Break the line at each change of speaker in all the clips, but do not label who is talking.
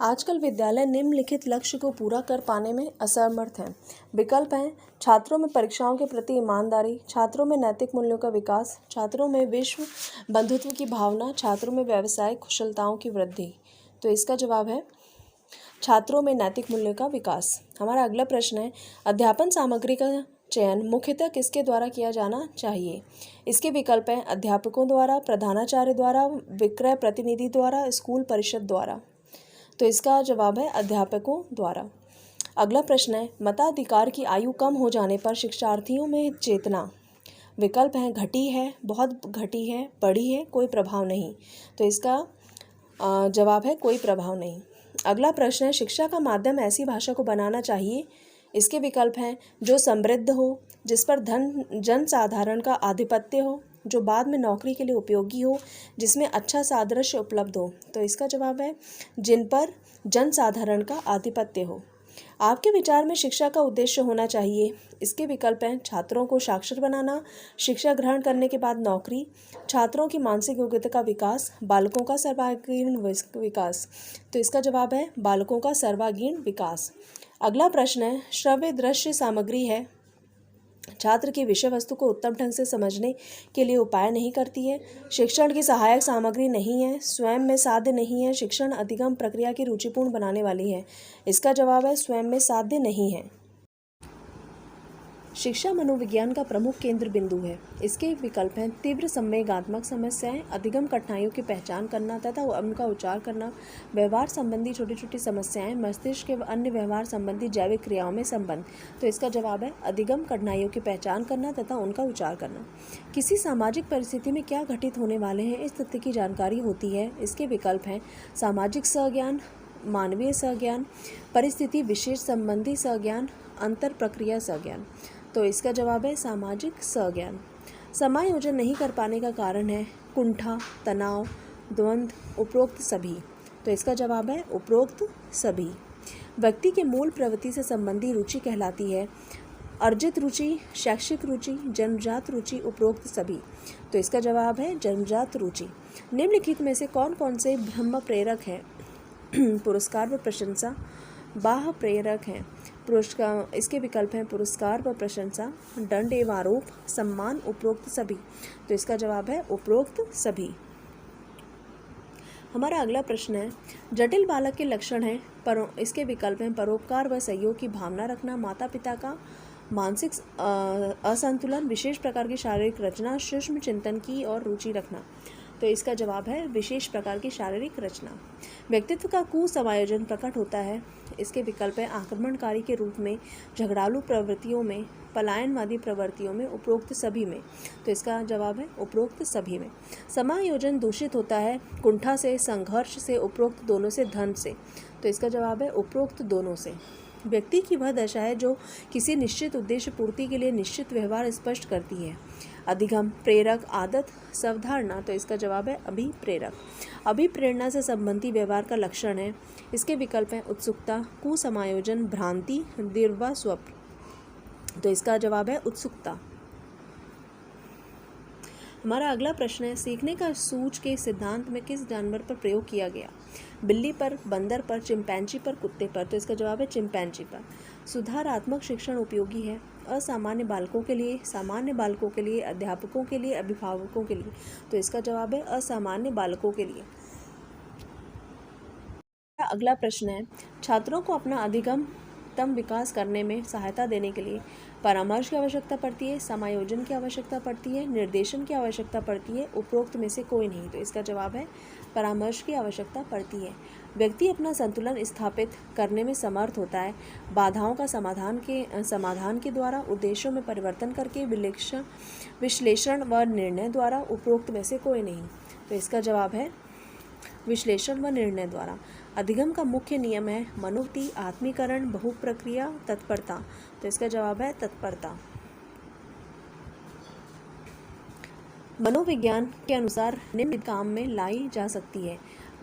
आजकल विद्यालय निम्नलिखित लक्ष्य को पूरा कर पाने में असमर्थ हैं। विकल्प हैं छात्रों में परीक्षाओं के प्रति ईमानदारी, छात्रों में नैतिक मूल्यों का विकास, छात्रों में विश्व बंधुत्व की भावना, छात्रों में व्यावसायिक कुशलताओं की वृद्धि। तो इसका जवाब है छात्रों में नैतिक मूल्यों का विकास। हमारा अगला प्रश्न है अध्यापन सामग्री का चयन मुख्यतः किसके द्वारा किया जाना चाहिए। इसके विकल्प हैं अध्यापकों द्वारा, प्रधानाचार्य द्वारा, विक्रय प्रतिनिधि द्वारा, स्कूल परिषद द्वारा। तो इसका जवाब है अध्यापकों द्वारा। अगला प्रश्न है मताधिकार की आयु कम हो जाने पर शिक्षार्थियों में चेतना। विकल्प हैं घटी है, बहुत घटी है, बढ़ी है, कोई प्रभाव नहीं। तो इसका जवाब है कोई प्रभाव नहीं। अगला प्रश्न है शिक्षा का माध्यम ऐसी भाषा को बनाना चाहिए। इसके विकल्प हैं जो समृद्ध हो, जिस पर जन साधारण का आधिपत्य हो, जो बाद में नौकरी के लिए उपयोगी हो, जिसमें अच्छा सादृश्य उपलब्ध हो। तो इसका जवाब है जिन पर जन साधारण का आधिपत्य हो। आपके विचार में शिक्षा का उद्देश्य होना चाहिए। इसके विकल्प हैं छात्रों को साक्षर बनाना, शिक्षा ग्रहण करने के बाद नौकरी, छात्रों की मानसिक योग्यता का विकास, बालकों का सर्वांगीण विकास। तो इसका जवाब है बालकों का सर्वांगीण विकास। अगला प्रश्न है श्रव्य दृश्य सामग्री है छात्र की विषय वस्तु को उत्तम ढंग से समझने के लिए उपाय नहीं करती है, शिक्षण की सहायक सामग्री नहीं है, स्वयं में साध्य नहीं है, शिक्षण अधिगम प्रक्रिया की रुचिपूर्ण बनाने वाली है। इसका जवाब है स्वयं में साध्य नहीं है। शिक्षा मनोविज्ञान का प्रमुख केंद्र बिंदु है। इसके विकल्प हैं तीव्र संवेगात्मक समस्याएं, अधिगम कठिनाइयों की पहचान करना तथा उनका उपचार करना, व्यवहार संबंधी छोटी छोटी समस्याएं, मस्तिष्क के अन्य व्यवहार संबंधी जैविक क्रियाओं में संबंध। तो इसका जवाब है अधिगम कठिनाइयों की पहचान करना तथा उनका उपचार करना। किसी सामाजिक परिस्थिति में क्या घटित होने वाले हैं इस तथ्य की जानकारी होती है। इसके विकल्प हैं सामाजिक सहज्ञान, मानवीय सहज्ञान, परिस्थिति विशेष संबंधी सहज्ञान, अंतर प्रक्रिया सहज्ञान। तो इसका जवाब है सामाजिक सहज्ञान। समायोजन नहीं कर पाने का कारण है कुंठा, तनाव, द्वंद्व, उपरोक्त सभी। तो इसका जवाब है उपरोक्त सभी। व्यक्ति के मूल प्रवृत्ति से संबंधी रुचि कहलाती है अर्जित रुचि, शैक्षिक रुचि, जन्मजात रुचि, उपरोक्त सभी। तो इसका जवाब है जन्मजात रुचि। निम्नलिखित में से कौन कौन से ब्रह्म प्रेरक हैं पुरस्कार व प्रशंसा, बाह्य प्रेरक हैं पुरस्कार। इसके विकल्प हैं पुरस्कार व प्रशंसा, दंड एवं आरोप, सम्मान, उपरोक्त सभी। तो इसका जवाब है उपरोक्त सभी। हमारा अगला प्रश्न है जटिल बालक के लक्षण हैं इसके विकल्प हैं परोपकार व सहयोग की भावना रखना, माता पिता का मानसिक असंतुलन, विशेष प्रकार की शारीरिक रचना, सूक्ष्म चिंतन की और रुचि रखना। तो इसका जवाब है विशेष प्रकार की शारीरिक रचना। व्यक्तित्व का कुसमायोजन प्रकट होता है। इसके विकल्प है आक्रमणकारी के रूप में, झगड़ालू प्रवृत्तियों में, पलायनवादी प्रवृत्तियों में, उपरोक्त सभी में। तो इसका जवाब है उपरोक्त सभी में। समायोजन दूषित होता है कुंठा से, संघर्ष से, उपरोक्त दोनों से, धन से। तो इसका जवाब है उपरोक्त दोनों से। व्यक्ति की वह दशा है जो किसी निश्चित उद्देश्य पूर्ति के लिए निश्चित व्यवहार स्पष्ट करती है। अधिगम, प्रेरक, आदत, सावधारणा। तो इसका जवाब है अभिप्रेरक। अभिप्रेरणा से संबंधी व्यवहार का लक्षण है। इसके विकल्प हैं उत्सुकता, कुसमायोजन, भ्रांति, दीर्घ स्वप्न। तो इसका जवाब है उत्सुकता। हमारा अगला प्रश्न है सीखने का सूझ के सिद्धांत में किस जानवर पर प्रयोग किया गया। बिल्ली पर, बंदर पर, चिंपैंजी पर, कुत्ते पर। तो इसका जवाब है चिंपैंजी पर। सुधारात्मक शिक्षण उपयोगी है असामान्य बालकों के लिए, सामान्य बालकों के लिए, अध्यापकों के लिए, अभिभावकों के लिए। तो इसका जवाब है असामान्य बालकों के लिए। अगला प्रश्न है छात्रों को अपना अधिगम विकास करने में सहायता देने के लिए परामर्श की आवश्यकता पड़ती है, समायोजन की आवश्यकता पड़ती है, निर्देशन की आवश्यकता पड़ती है, उपरोक्त में से कोई नहीं। तो इसका जवाब है परामर्श की आवश्यकता पड़ती है। व्यक्ति अपना संतुलन स्थापित करने में समर्थ होता है बाधाओं का समाधान के द्वारा, उद्देश्यों में परिवर्तन करके, विश्लेषण व निर्णय द्वारा, उपरोक्त में से कोई नहीं। तो इसका जवाब है विश्लेषण व निर्णय द्वारा। अधिगम का मुख्य नियम है मनोवृत्ति, आत्मीकरण, बहुप्रक्रिया, तत्परता। तो इसका जवाब है तत्परता। मनोविज्ञान के अनुसार निम्न काम में लाई जा सकती है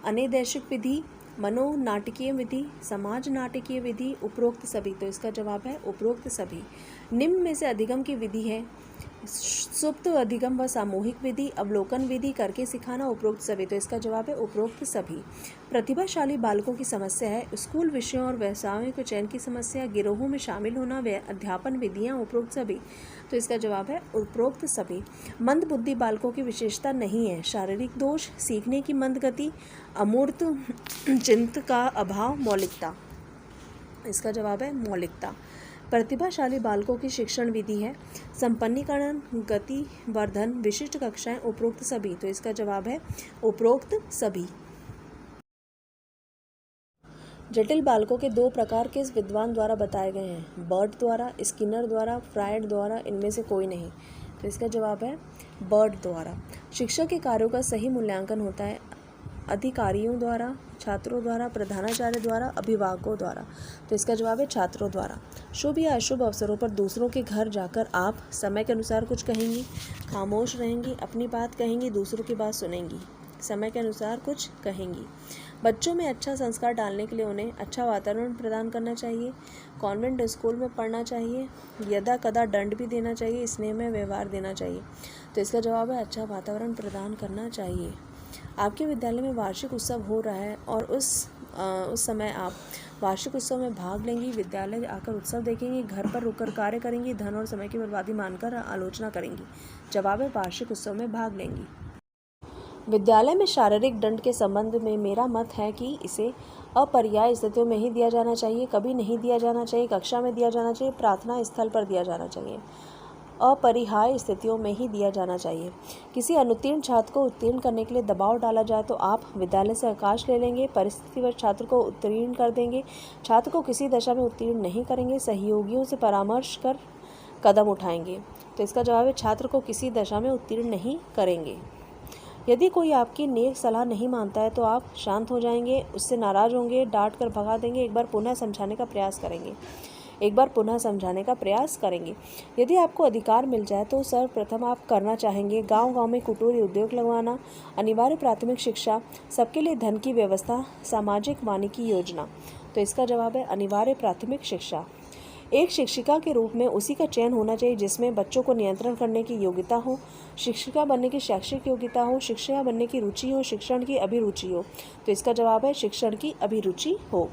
अनैदेशिक विधि, मनोनाटकीय विधि, समाज नाटकीय विधि, उपरोक्त सभी। तो इसका जवाब है उपरोक्त सभी। निम्न में से अधिगम की विधि है सुप्त अधिगम व सामूहिक विधि, अवलोकन विधि करके सिखाना उपरोक्त सभी। तो इसका जवाब है उपरोक्त सभी। प्रतिभाशाली बालकों की समस्या है स्कूल विषयों और व्यवसायों के चयन की समस्या, गिरोहों में शामिल होना, व अध्यापन विधियां, उपरोक्त सभी। तो इसका जवाब है उपरोक्त सभी। मंद बुद्धि बालकों की विशेषता नहीं है शारीरिक दोष, सीखने की मंद गति, अमूर्त चिंत का अभाव, मौलिकता। इसका जवाब है मौलिकता। प्रतिभाशाली बालकों की शिक्षण विधि है संपन्नीकरण, गति वर्धन, विशिष्ट कक्षाएं, उपरोक्त सभी। तो इसका जवाब है उपरोक्त सभी। जटिल बालकों के दो प्रकार किस विद्वान द्वारा बताए गए हैं? बर्ड द्वारा, स्किनर द्वारा, फ्रायड द्वारा, इनमें से कोई नहीं। तो इसका जवाब है बर्ड द्वारा। शिक्षक के कार्यों का सही मूल्यांकन होता है अधिकारियों द्वारा, छात्रों द्वारा, प्रधानाचार्य द्वारा, अभिभावकों द्वारा। तो इसका जवाब है छात्रों द्वारा। शुभ या अशुभ अवसरों पर दूसरों के घर जाकर आप समय के अनुसार कुछ कहेंगी, खामोश रहेंगी, अपनी बात कहेंगी, दूसरों की बात सुनेंगी, समय के अनुसार कुछ कहेंगी। बच्चों में अच्छा संस्कार डालने के लिए उन्हें अच्छा वातावरण प्रदान करना चाहिए, कॉन्वेंट स्कूल में पढ़ना चाहिए, यदा कदा दंड भी देना चाहिए, स्नेह में व्यवहार देना चाहिए। तो इसका जवाब है अच्छा वातावरण प्रदान करना चाहिए। आपके विद्यालय में वार्षिक उत्सव हो रहा है और उस समय आप वार्षिक उत्सव में भाग लेंगी, विद्यालय आकर उत्सव देखेंगी, घर पर रुककर कार्य करेंगी, धन और समय की बर्बादी मानकर आलोचना करेंगी। जवाब है वार्षिक उत्सव में भाग लेंगी। विद्यालय में शारीरिक दंड के संबंध में मेरा मत है कि इसे अपर्यायी स्थितियों में ही दिया जाना चाहिए, कभी नहीं दिया जाना चाहिए, कक्षा में दिया जाना चाहिए, प्रार्थना स्थल पर दिया जाना चाहिए। अपरिहार्य स्थितियों में ही दिया जाना चाहिए। किसी अनुत्तीर्ण छात्र को उत्तीर्ण करने के लिए दबाव डाला जाए तो आप विद्यालय से अवकाश ले लेंगे, परिस्थितिवश छात्र को उत्तीर्ण कर देंगे, छात्र को किसी दशा में उत्तीर्ण नहीं करेंगे, सहयोगियों से परामर्श कर कदम उठाएंगे। तो इसका जवाब है छात्र को किसी दशा में उत्तीर्ण नहीं करेंगे। यदि कोई आपकी नेक सलाह नहीं मानता है तो आप शांत हो जाएंगे, उससे नाराज़ होंगे, डांट कर भगा देंगे, एक बार पुनः समझाने का प्रयास करेंगे। यदि आपको अधिकार मिल जाए तो सर्वप्रथम आप करना चाहेंगे गांव-गांव में कुटीर उद्योग लगवाना, अनिवार्य प्राथमिक शिक्षा, सबके लिए धन की व्यवस्था, सामाजिक वानिकी योजना। तो इसका जवाब है अनिवार्य प्राथमिक शिक्षा। एक शिक्षिका के रूप में उसी का चयन होना चाहिए जिसमें बच्चों को नियंत्रण करने की योग्यता हो, शिक्षिका बनने की शैक्षिक योग्यता हो, शिक्षिका बनने की रुचि हो, शिक्षण की अभिरुचि हो। तो इसका जवाब है शिक्षण की अभिरुचि हो।